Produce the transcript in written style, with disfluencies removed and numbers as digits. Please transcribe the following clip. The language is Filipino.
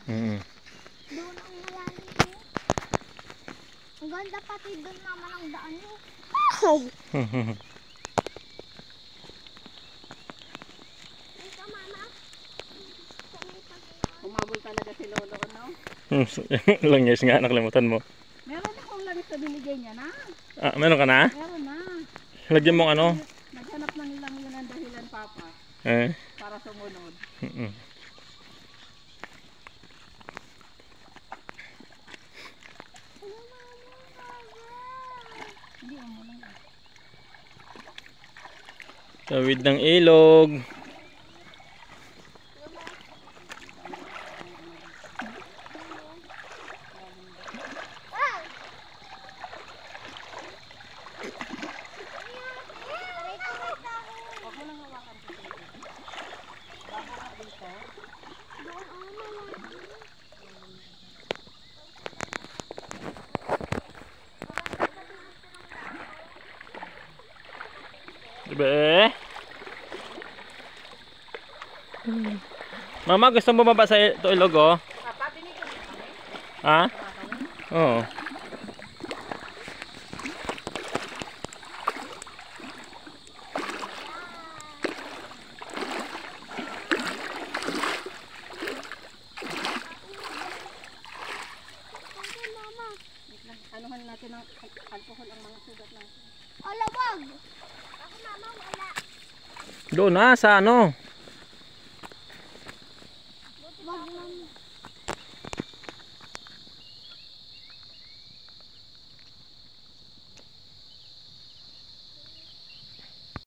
Doon ang malalim mo. Ang ganda pati doon naman ang daan mo. Ito mama. Umabol talaga si Lolo, no? Ilang years nga, nakalimutan mo. Meron akong langis na binigay niya na. Ah, meron ka na? Meron na. Lagyan mo ano? Naghanap na nilang yun ang dahilan, Papa. Para sumunod. Tawid ng ilog. Diba? Mama, gusto mo bumaba sa ito ilog, oh? Papa, binigyan mo kami? Ha? Oo. Anuhan natin ng alcohol ang mga sugat natin. Ala, wag. Ako mama, wala. Doon na, sa ano?